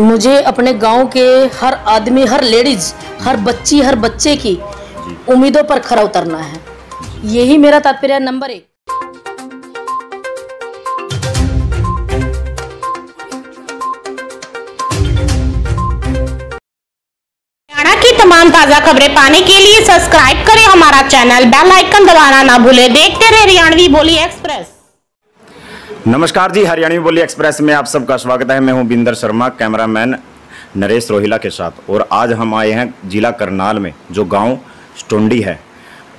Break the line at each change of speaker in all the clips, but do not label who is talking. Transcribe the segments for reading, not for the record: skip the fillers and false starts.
मुझे अपने गांव के हर आदमी, हर लेडीज, हर बच्ची, हर बच्चे की उम्मीदों पर खरा उतरना है। यही मेरा तात्पर्य है। नंबर 1,
की तमाम ताजा खबरें पाने के लिए सब्सक्राइब करें हमारा चैनल, बेल आइकन दबाना ना भूलें। देखते रहे हरियाणवी बोली एक्सप्रेस।
नमस्कार जी, हरियाणवी बोली एक्सप्रेस में आप सबका स्वागत है। मैं हूं बिंदर शर्मा, कैमरामैन नरेश रोहिला के साथ। और आज हम आए हैं जिला करनाल में, जो गांव स्टोंडी है,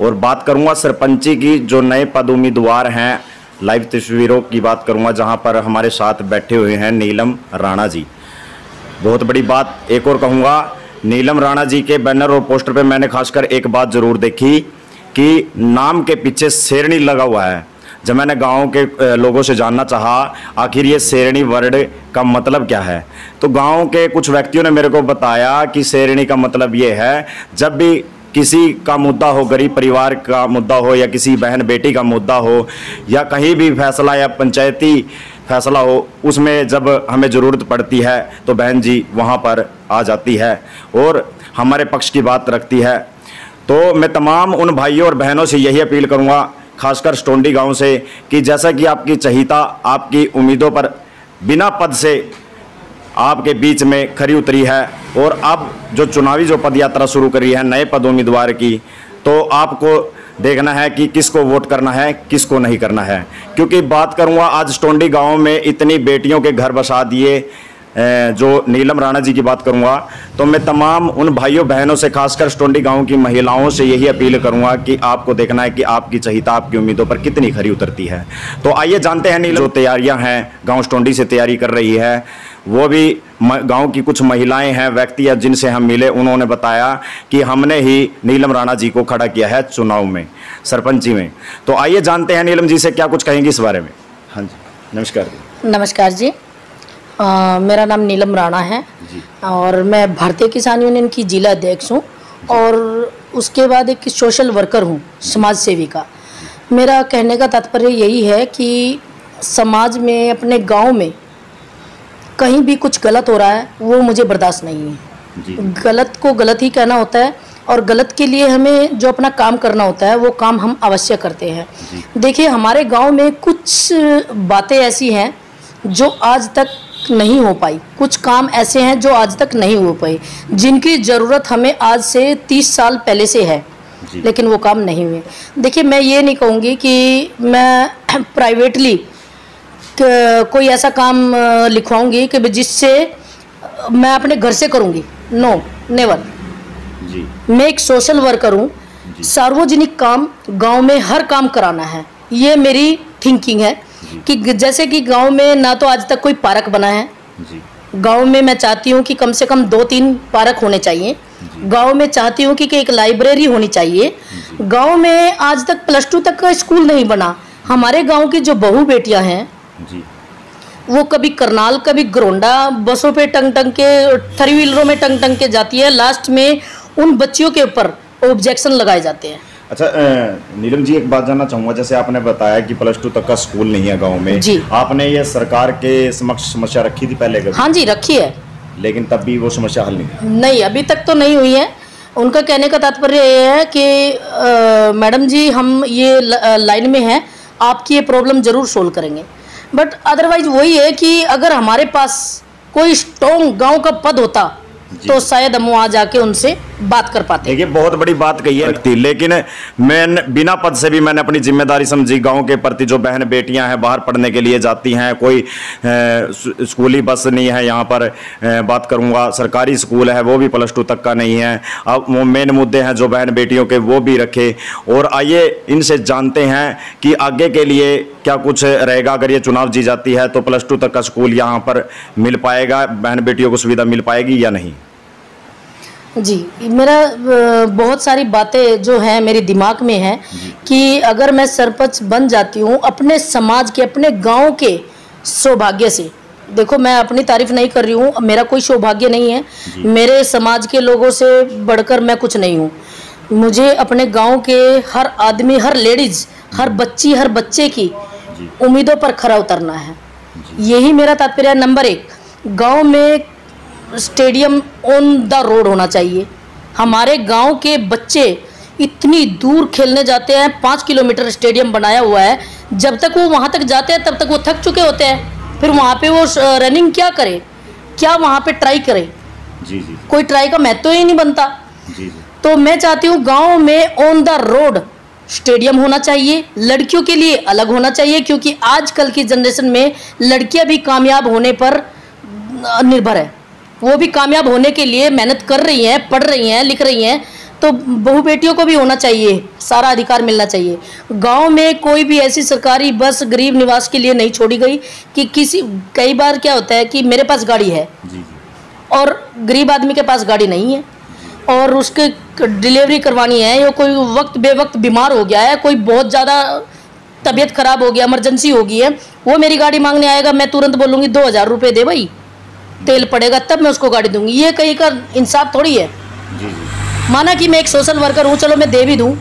और बात करूंगा सरपंची की। जो नए पद उम्मीदवार हैं, लाइव तस्वीरों की बात करूंगा, जहां पर हमारे साथ बैठे हुए हैं नीलम राणा जी। बहुत बड़ी बात एक और कहूँगा, नीलम राणा जी के बैनर और पोस्टर पे मैंने खासकर एक बात जरूर देखी कि नाम के पीछे शेरनी लगा हुआ है। जब मैंने गांव के लोगों से जानना चाहा आखिर ये शेरनी वर्ड का मतलब क्या है, तो गांव के कुछ व्यक्तियों ने मेरे को बताया कि शेरनी का मतलब ये है, जब भी किसी का मुद्दा हो, गरीब परिवार का मुद्दा हो, या किसी बहन बेटी का मुद्दा हो, या कहीं भी फैसला या पंचायती फैसला हो, उसमें जब हमें ज़रूरत पड़ती है तो बहन जी वहाँ पर आ जाती है और हमारे पक्ष की बात रखती है। तो मैं तमाम उन भाइयों और बहनों से यही अपील करूँगा, खासकर स्टोंडी गांव से, कि जैसा कि आपकी चहिता आपकी उम्मीदों पर बिना पद से आपके बीच में खरी उतरी है, और अब जो चुनावी जो पद यात्रा शुरू करी है नए पद उम्मीदवार की, तो आपको देखना है कि किसको वोट करना है, किसको नहीं करना है। क्योंकि बात करूंगा, आज स्टोंडी गांव में इतनी बेटियों के घर बसा दिए, जो नीलम राणा जी की बात करूंगा, तो मैं तमाम उन भाइयों बहनों से, खासकर स्टोंडी गांव की महिलाओं से यही अपील करूंगा कि आपको देखना है कि आपकी चहिता आपकी उम्मीदों पर कितनी खरी उतरती है। तो आइए जानते हैं नीलम जो तैयारियां हैं गांव स्टोंडी से तैयारी कर रही है, वो भी गांव की कुछ महिलाएं हैं, व्यक्ति हैं जिनसे हम मिले, उन्होंने बताया कि हमने ही नीलम राणा जी को खड़ा किया है चुनाव में, सरपंची में। तो आइए जानते हैं नीलम जी से क्या कुछ कहेंगी इस बारे में। हाँ जी, नमस्कार जी।
नमस्कार जी। मेरा नाम नीलम राणा है जी। और मैं भारतीय किसान यूनियन की जिला अध्यक्ष हूँ, और उसके बाद एक सोशल वर्कर हूँ, समाज सेविका। मेरा कहने का तात्पर्य यही है कि समाज में, अपने गांव में कहीं भी कुछ गलत हो रहा है, वो मुझे बर्दाश्त नहीं है जी। गलत को गलत ही कहना होता है, और गलत के लिए हमें जो अपना काम करना होता है वो काम हम अवश्य करते हैं। देखिए, हमारे गांव में कुछ बातें ऐसी हैं जो आज तक नहीं हो पाई, कुछ काम ऐसे हैं जो आज तक नहीं हो पाए, जिनकी ज़रूरत हमें आज से 30 साल पहले से है, लेकिन वो काम नहीं हुए। देखिए, मैं ये नहीं कहूँगी कि मैं प्राइवेटली कोई ऐसा काम लिखवाऊंगी कि जिससे मैं अपने घर से करूँगी, नो, नेवर जी। मैं एक सोशल वर्कर हूँ, सार्वजनिक काम गांव में हर काम कराना है, ये मेरी थिंकिंग है। कि जैसे कि गांव में ना तो आज तक कोई पार्क बना है, गांव में मैं चाहती हूँ कि कम से कम 2-3 पार्क होने चाहिए। गांव में चाहती हूँ कि एक लाइब्रेरी होनी चाहिए। गांव में आज तक +2 तक का स्कूल नहीं बना। हमारे गांव की जो बहू बेटियां हैं वो कभी करनाल, कभी गरोंडा बसों पे टंग के, 3 व्हीलरों में टंग के जाती है। लास्ट में उन बच्चियों के ऊपर ऑब्जेक्शन लगाए जाते हैं।
अच्छा नीलम जी, एक बात जानना चाहूँगा, जैसे आपने बताया कि +2 तक का स्कूल नहीं है गांव में जी। आपने ये सरकार के समक्ष समस्या रखी थी पहले कभी?
हाँ जी, रखी है,
लेकिन तब भी वो समस्या हल
नहीं, अभी तक तो नहीं हुई है। उनका कहने का तात्पर्य ये है कि मैडम जी, हम ये लाइन में हैं, आपकी ये प्रॉब्लम जरूर सोल्व करेंगे। बट अदरवाइज वही है कि अगर हमारे पास कोई स्ट्रॉन्ग गाँव का पद होता तो शायद हम वहाँ जाके उनसे बात कर पाते।
देखिए, बहुत बड़ी बात कही है, लेकिन मैं बिना पद से भी मैंने अपनी जिम्मेदारी समझी गांव के प्रति। जो बहन बेटियां हैं बाहर पढ़ने के लिए जाती हैं, कोई स्कूली बस नहीं है यहाँ पर। बात करूँगा, सरकारी स्कूल है वो भी +2 तक का नहीं है। अब वो मेन मुद्दे हैं जो बहन बेटियों के, वो भी रखे। और आइए इनसे जानते हैं कि आगे के लिए क्या कुछ रहेगा। अगर ये चुनाव जी जाती है तो +2 तक का स्कूल यहाँ पर मिल पाएगा, बहन बेटियों को सुविधा मिल पाएगी या नहीं?
जी, मेरा बहुत सारी बातें जो हैं मेरे दिमाग में है कि अगर मैं सरपंच बन जाती हूँ अपने समाज के, अपने गांव के सौभाग्य से, देखो मैं अपनी तारीफ नहीं कर रही हूँ, मेरा कोई सौभाग्य नहीं है, मेरे समाज के लोगों से बढ़कर मैं कुछ नहीं हूँ। मुझे अपने गांव के हर आदमी, हर लेडीज, हर बच्ची, हर बच्चे की उम्मीदों पर खरा उतरना है। यही मेरा तात्पर्य है। नंबर 1, गांव में स्टेडियम ऑन द रोड होना चाहिए। हमारे गांव के बच्चे इतनी दूर खेलने जाते हैं, 5 किलोमीटर स्टेडियम बनाया हुआ है, जब तक वो वहाँ तक जाते हैं तब तक वो थक चुके होते हैं। फिर वहाँ पे वो रनिंग क्या करे, क्या वहाँ पे ट्राई करे?
जी।
कोई ट्राई का महत्व ही नहीं बनता।
जी।
तो मैं चाहती हूँ गांव में ऑन द रोड स्टेडियम होना चाहिए, लड़कियों के लिए अलग होना चाहिए, क्योंकि आजकल की जनरेशन में लड़कियां भी कामयाब होने पर निर्भर है। वो भी कामयाब होने के लिए मेहनत कर रही हैं, पढ़ रही हैं, लिख रही हैं, तो बहू बेटियों को भी होना चाहिए, सारा अधिकार मिलना चाहिए। गांव में कोई भी ऐसी सरकारी बस गरीब निवास के लिए नहीं छोड़ी गई कि कई बार क्या होता है कि मेरे पास गाड़ी है और गरीब आदमी के पास गाड़ी नहीं है, और उसके डिलीवरी करवानी है, या कोई वक्त बेवक्त बीमार हो गया है, कोई बहुत ज़्यादा तबीयत खराब हो गया, इमरजेंसी हो गई है, वो मेरी गाड़ी मांगने आएगा, मैं तुरंत बोलूँगी 2000 रुपये दे भाई, तेल पड़ेगा, तब मैं उसको गाड़ी दूंगी। ये कहीं का इंसाफ थोड़ी है। माना कि मैं एक सोशल वर्कर हूँ, चलो मैं दे भी दूँ,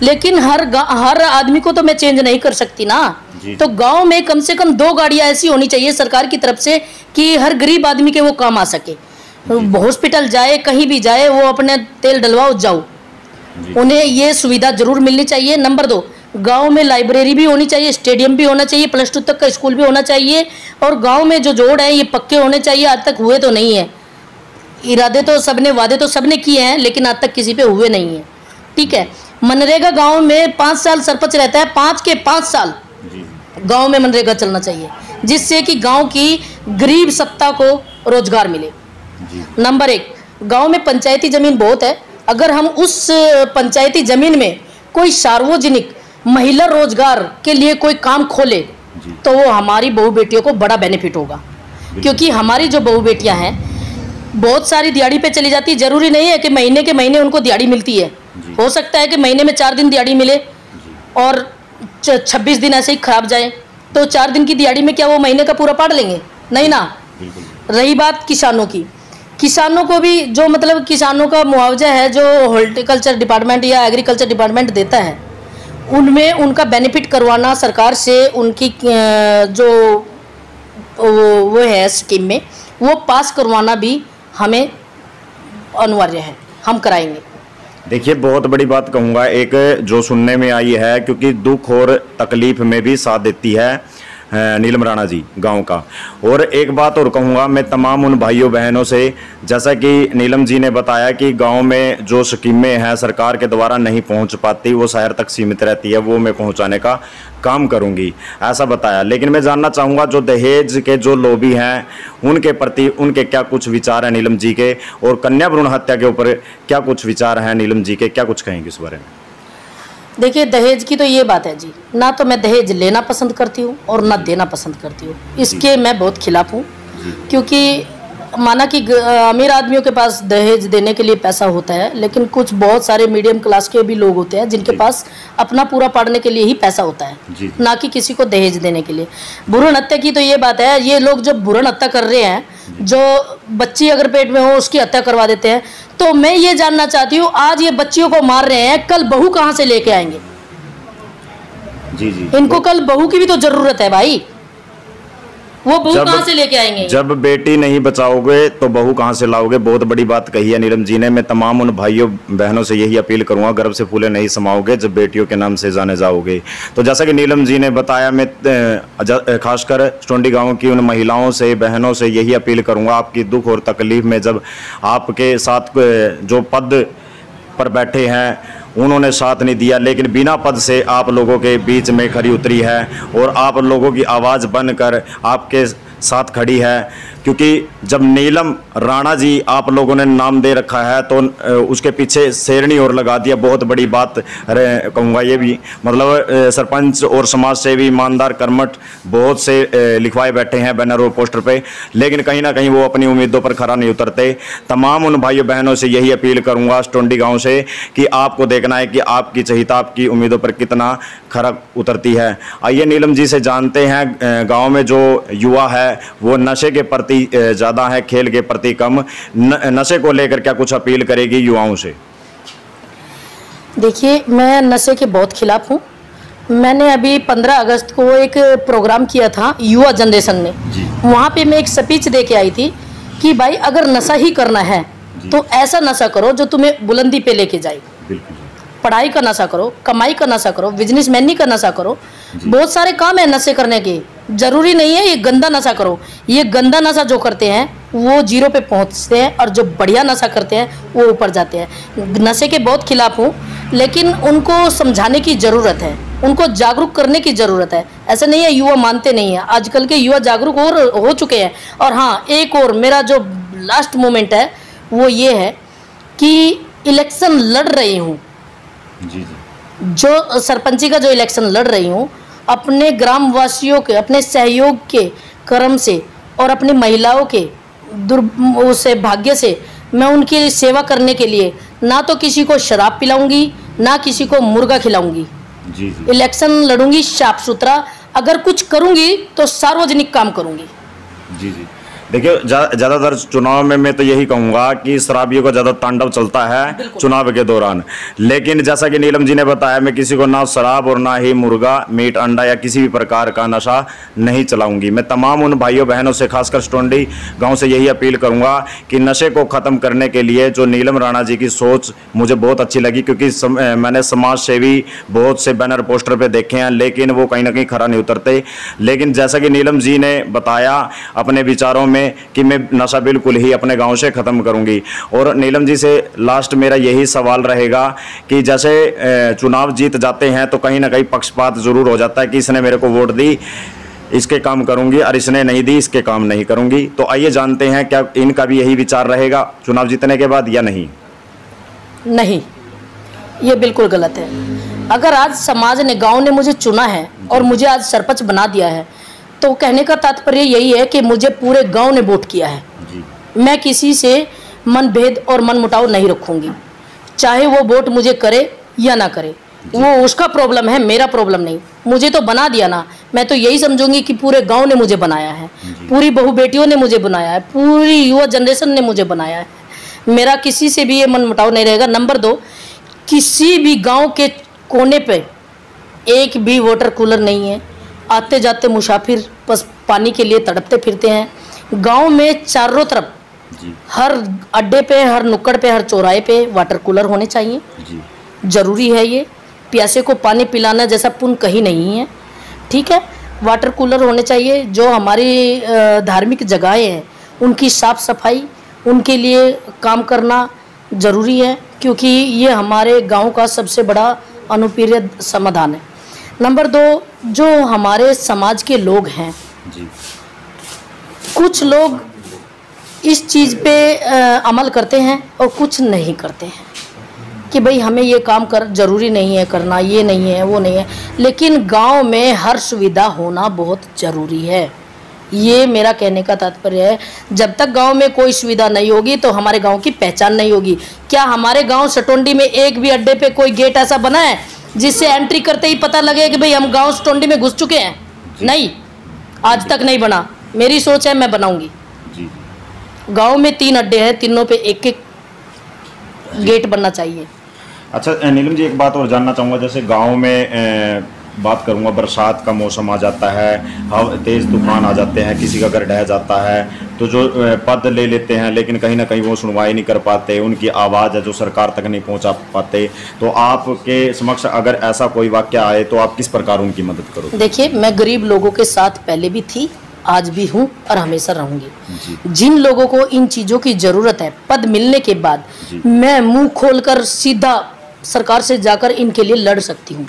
लेकिन हर आदमी को तो मैं चेंज नहीं कर सकती ना। तो गांव में कम से कम 2 गाड़ियाँ ऐसी होनी चाहिए सरकार की तरफ से कि हर गरीब आदमी के वो काम आ सके। हॉस्पिटल जाए, कहीं भी जाए, वो अपने तेल डलवाओ जाओ, उन्हें ये सुविधा जरूर मिलनी चाहिए। नंबर 2, गांव में लाइब्रेरी भी होनी चाहिए, स्टेडियम भी होना चाहिए, +2 तक का स्कूल भी होना चाहिए, और गांव में जो जोड़ है ये पक्के होने चाहिए। आज तक हुए तो नहीं है, इरादे तो सबने, वादे तो सबने किए हैं, लेकिन आज तक किसी पे हुए नहीं है। ठीक है, मनरेगा गाँव में 5 साल सरपंच रहता है, 5 के 5 साल गाँव में मनरेगा चलना चाहिए, जिससे कि गाँव की गरीब सत्ता को रोजगार मिले। नंबर 1, गांव में पंचायती जमीन बहुत है, अगर हम उस पंचायती जमीन में कोई सार्वजनिक महिला रोजगार के लिए कोई काम खोले तो वो हमारी बहू बेटियों को बड़ा बेनिफिट होगा। क्योंकि हमारी जो बहू बेटियां हैं बहुत सारी दिहाड़ी पे चली जाती, जरूरी नहीं है कि महीने के महीने उनको दिहाड़ी मिलती है, हो सकता है कि महीने में 4 दिन दिहाड़ी मिले और 26 दिन ऐसे ही खराब जाए, तो 4 दिन की दिहाड़ी में क्या वो महीने का पूरा पाड़ लेंगे? नहीं ना। रही बात किसानों की, किसानों को भी जो मतलब किसानों का मुआवजा है जो हॉर्टिकल्चर डिपार्टमेंट या एग्रीकल्चर डिपार्टमेंट देता है, उनमें उनका बेनिफिट करवाना सरकार से, उनकी जो वो है स्कीम में, वो पास करवाना भी हमें अनिवार्य है, हम कराएंगे।
देखिए, बहुत बड़ी बात कहूँगा, एक जो सुनने में आई है, क्योंकि दुख और तकलीफ में भी साथ देती है नीलम राणा जी गांव का। और एक बात और कहूँगा मैं तमाम उन भाइयों बहनों से, जैसा कि नीलम जी ने बताया कि गांव में जो स्कीमें हैं सरकार के द्वारा नहीं पहुंच पाती, वो शहर तक सीमित रहती है, वो मैं पहुंचाने का काम करूंगी, ऐसा बताया। लेकिन मैं जानना चाहूँगा जो दहेज के जो लॉबी हैं उनके प्रति उनके क्या कुछ विचार हैं नीलम जी के, और कन्या भ्रूण हत्या के ऊपर क्या कुछ विचार हैं नीलम जी के, क्या कुछ कहेंगे इस बारे में?
देखिए, दहेज की तो ये बात है जी, ना तो मैं दहेज लेना पसंद करती हूँ और ना देना पसंद करती हूँ, इसके मैं बहुत खिलाफ हूँ। क्योंकि माना कि अमीर आदमियों के पास दहेज देने के लिए पैसा होता है, लेकिन कुछ बहुत सारे मीडियम क्लास के भी लोग होते हैं जिनके पास अपना पूरा पाड़ने के लिए ही पैसा होता है, ना कि किसी को दहेज देने के लिए। भ्रूण हत्या की तो ये बात है, ये लोग जब भ्रूण हत्या कर रहे हैं, जो बच्ची अगर पेट में हो उसकी हत्या करवा देते हैं, तो मैं ये जानना चाहती हूँ, आज ये बच्चियों को मार रहे हैं, कल बहू कहाँ से लेके आएंगे? इनको कल बहू की भी तो जरूरत है भाई, वो बहू कहाँ से लेके आएंगे?
जब बेटी नहीं बचाओगे तो बहू कहाँ से लाओगे? बहुत बड़ी बात कही है नीलम जी ने। मैं तमाम उन भाइयों बहनों से यही अपील करूंगा, गर्भ से फूले नहीं समाओगे जब बेटियों के नाम से जाने जाओगे। तो जैसा कि नीलम जी ने बताया, मैं खासकर स्टोंडी गांव की उन महिलाओं से, बहनों से यही अपील करूंगा, आपकी दुख और तकलीफ में जब आपके साथ जो पद पर बैठे हैं उन्होंने साथ नहीं दिया, लेकिन बिना पद से आप लोगों के बीच में खड़ी उतरी है और आप लोगों की आवाज़ बनकर आपके साथ खड़ी है। क्योंकि जब नीलम राणा जी आप लोगों ने नाम दे रखा है तो उसके पीछे शेरनी और लगा दिया। बहुत बड़ी बात कहूँगा ये भी, मतलब सरपंच और समाज सेवी ईमानदार कर्मठ बहुत से लिखवाए बैठे हैं बैनर और पोस्टर पे, लेकिन कहीं ना कहीं वो अपनी उम्मीदों पर खरा नहीं उतरते। तमाम उन भाइयों बहनों से यही अपील करूँगा स्टोंडी गाँव से कि आपको देखना है कि आपकी चहिता आपकी उम्मीदों पर कितना खरा उतरती है। आइए नीलम जी से जानते हैं, गाँव में जो युवा है वो नशे के प्रति ज़्यादा है, खेल के प्रति कम, नशे को लेकर क्या कुछ अपील करेगी युवाओं से?
देखिए, मैं नशे के बहुत खिलाफ हूँ। मैंने अभी 15 अगस्त को एक प्रोग्राम किया था युवा जनरेशन ने, वहाँ पे मैं एक स्पीच दे के आई थी कि भाई अगर नशा ही करना है तो ऐसा नशा करो जो तुम्हें बुलंदी पे लेके जाए। पढ़ाई का नशा करो, कमाई का नशा करो, बिजनेसमैनी का नशा करो। बहुत सारे काम है नशे करने के, जरूरी नहीं है ये गंदा नशा करो। ये गंदा नशा जो करते हैं वो जीरो पे पहुंचते हैं और जो बढ़िया नशा करते हैं वो ऊपर जाते हैं। नशे के बहुत खिलाफ हूँ, लेकिन उनको समझाने की ज़रूरत है, उनको जागरूक करने की ज़रूरत है। ऐसा नहीं है युवा मानते नहीं है, आजकल के युवा जागरूक हो चुके हैं। और हाँ, एक और मेरा जो लास्ट मोमेंट है वो ये है कि इलेक्शन लड़ रही हूँ, जो सरपंची का जो इलेक्शन लड़ रही हूँ, अपने ग्रामवासियों के, अपने सहयोग के कर्म से और अपनी महिलाओं के उसे भाग्य से मैं उनकी सेवा करने के लिए ना तो किसी को शराब पिलाऊंगी, ना किसी को मुर्गा खिलाऊंगी। इलेक्शन लड़ूंगी साफ सुथरा, अगर कुछ करूंगी तो सार्वजनिक काम करूंगी।
जी देखिए, ज़्यादातर चुनाव में मैं तो यही कहूँगा कि शराबियों का ज़्यादा तांडव चलता है चुनाव के दौरान। लेकिन जैसा कि नीलम जी ने बताया, मैं किसी को ना शराब और ना ही मुर्गा, मीट, अंडा या किसी भी प्रकार का नशा नहीं चलाऊंगी। मैं तमाम उन भाइयों बहनों से, खासकर स्टोंडी गांव से यही अपील करूंगा कि नशे को ख़त्म करने के लिए जो नीलम राणा जी की सोच मुझे बहुत अच्छी लगी, क्योंकि मैंने समाज सेवी बहुत से बैनर पोस्टर पर देखे हैं, लेकिन वो कहीं ना कहीं खरा नहीं उतरते। लेकिन जैसा कि नीलम जी ने बताया अपने विचारों में कि मैं नशा बिल्कुल ही अपने गांव से ख़त्म करूंगी। और नीलम जी से लास्ट मेरा यही सवाल रहेगा कि जैसे चुनाव जीत जाते हैं तो कहीं ना कहीं पक्षपात ज़रूर हो जाता है कि इसने मेरे को वोट दी, इसके काम करूंगी, और इसने नहीं दी, इसके काम नहीं करूंगी। तो आइए जानते हैं क्या इनका भी यही विचार रहेगा चुनाव जीतने के बाद या नहीं।
नहीं, ये बिल्कुल गलत है। अगर आज समाज ने, गाँव ने मुझे चुना है और मुझे आज सरपंच बना दिया है, तो कहने का तात्पर्य यही है कि मुझे पूरे गांव ने वोट किया है। मैं किसी से मनभेद और मनमुटाव नहीं रखूंगी, चाहे वो वोट मुझे करे या ना करे, वो उसका प्रॉब्लम है, मेरा प्रॉब्लम नहीं। मुझे तो बना दिया ना, मैं तो यही समझूंगी कि पूरे गांव ने मुझे बनाया है, पूरी बहू बेटियों ने मुझे बनाया है, पूरी युवा जनरेशन ने मुझे बनाया है। मेरा किसी से भी ये मनमुटाव नहीं रहेगा। नंबर 2, किसी भी गाँव के कोने पर एक भी वाटर कूलर नहीं है। आते जाते मुसाफिर बस पानी के लिए तड़पते फिरते हैं। गांव में चारों तरफ, हर अड्डे पे, हर नुक्कड़ पे, हर चौराहे पे वाटर कूलर होने चाहिए। ज़रूरी है ये, प्यासे को पानी पिलाना जैसा पुण्य कहीं नहीं है। ठीक है, वाटर कूलर होने चाहिए। जो हमारी धार्मिक जगहें हैं उनकी साफ़ सफाई, उनके लिए काम करना ज़रूरी है, क्योंकि ये हमारे गाँव का सबसे बड़ा अनुपीड़ित समाधान है। नंबर 2, जो हमारे समाज के लोग हैं, कुछ लोग इस चीज़ पे अमल करते हैं और कुछ नहीं करते हैं कि भाई हमें ये काम कर, ज़रूरी नहीं है करना, ये नहीं है, वो नहीं है। लेकिन गांव में हर सुविधा होना बहुत ज़रूरी है, ये मेरा कहने का तात्पर्य है। जब तक गांव में कोई सुविधा नहीं होगी तो हमारे गांव की पहचान नहीं होगी। क्या हमारे गांव सटोंडी में एक भी अड्डे पे कोई गेट ऐसा बना है जिससे एंट्री करते ही पता लगे कि भाई हम गांव स्टोंडी में घुस चुके हैं? नहीं, आज तक नहीं बना। मेरी सोच है, मैं बनाऊंगी। गांव में 3 अड्डे हैं, तीनों पे एक एक गेट बनना चाहिए।
अच्छा नीलम जी, एक बात और जानना चाहूँगा। जैसे गांव में बात करूँगा, बरसात का मौसम आ जाता है, हवा तेज़ तूफान आ जाते हैं, किसी का घर ढह जाता है, तो जो पद ले लेते हैं लेकिन कहीं ना कहीं वो सुनवाई नहीं कर पाते, उनकी आवाज़ है जो सरकार तक नहीं पहुंचा पाते। तो आपके समक्ष अगर ऐसा कोई वाक्य आए तो आप किस प्रकार उनकी मदद करोगे?
देखिए, मैं गरीब लोगों के साथ पहले भी थी, आज भी हूँ और हमेशा रहूँगी। जिन लोगों को इन चीज़ों की ज़रूरत है, पद मिलने के बाद मैं मुँह खोलकर सीधा सरकार से जाकर इनके लिए लड़ सकती हूँ,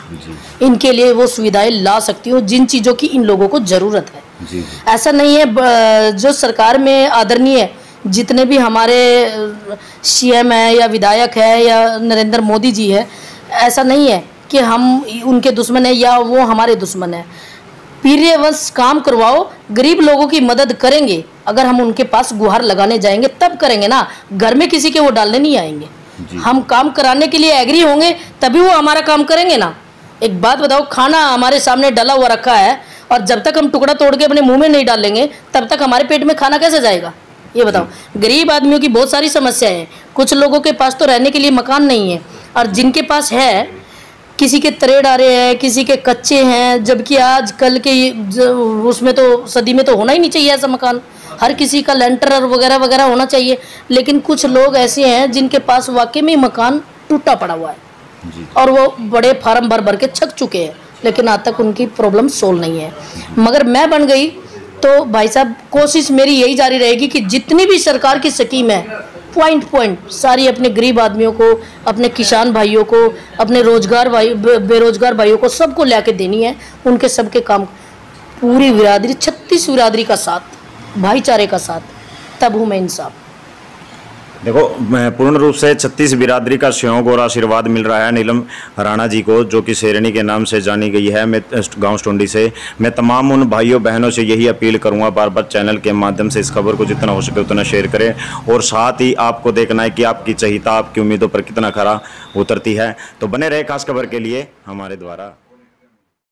इनके लिए वो सुविधाएं ला सकती हूँ जिन चीज़ों की इन लोगों को ज़रूरत है। ऐसा नहीं है, जो सरकार में आदरणीय जितने भी हमारे सीएम है या विधायक है या नरेंद्र मोदी जी है, ऐसा नहीं है कि हम उनके दुश्मन है या वो हमारे दुश्मन है। पीरियवश काम करवाओ, गरीब लोगों की मदद करेंगे। अगर हम उनके पास गुहार लगाने जाएंगे तब करेंगे ना, घर में किसी के वो डालने नहीं आएंगे। हम काम कराने के लिए एग्री होंगे तभी वो हमारा काम करेंगे ना। एक बात बताओ, खाना हमारे सामने डला हुआ रखा है और जब तक हम टुकड़ा तोड़ के अपने मुंह में नहीं डालेंगे तब तक हमारे पेट में खाना कैसे जाएगा? ये बताओ। गरीब आदमियों की बहुत सारी समस्याएं हैं। कुछ लोगों के पास तो रहने के लिए मकान नहीं है, और जिनके पास है, किसी के तरेड़ आ रहे हैं, किसी के कच्चे हैं, जबकि आज कल के उसमें तो सदी में तो होना ही नहीं चाहिए ऐसा मकान। हर किसी का लेंटर और वगैरह वगैरह होना चाहिए, लेकिन कुछ लोग ऐसे हैं जिनके पास वाकई में मकान टूटा पड़ा हुआ है और वो बड़े फार्म भर भर के छक चुके हैं, लेकिन आज तक उनकी प्रॉब्लम सोल्व नहीं है। मगर मैं बन गई तो भाई साहब कोशिश मेरी यही जारी रहेगी कि जितनी भी सरकार की स्कीम है पॉइंट सारी अपने गरीब आदमियों को, अपने किसान भाइयों को, अपने रोजगार भाई बेरोजगार भाइयों को सबको लेके देनी है। उनके सबके काम पूरी बिरादरी 36 बिरादरी का साथ, भाईचारे का साथ, तब हूँ मैं इंसाफ।
देखो पूर्ण रूप से 36 बिरादरी का सहयोग और आशीर्वाद मिल रहा है नीलम राणा जी को, जो कि शेरनी के नाम से जानी गई है। मैं गांव स्टोंडी से मैं तमाम उन भाइयों बहनों से यही अपील करूंगा, बार बार चैनल के माध्यम से इस खबर को जितना हो सके उतना शेयर करें, और साथ ही आपको देखना है कि आपकी चहिता आपकी उम्मीदों पर कितना खरा उतरती है। तो बने रहे खास खबर के लिए हमारे द्वारा।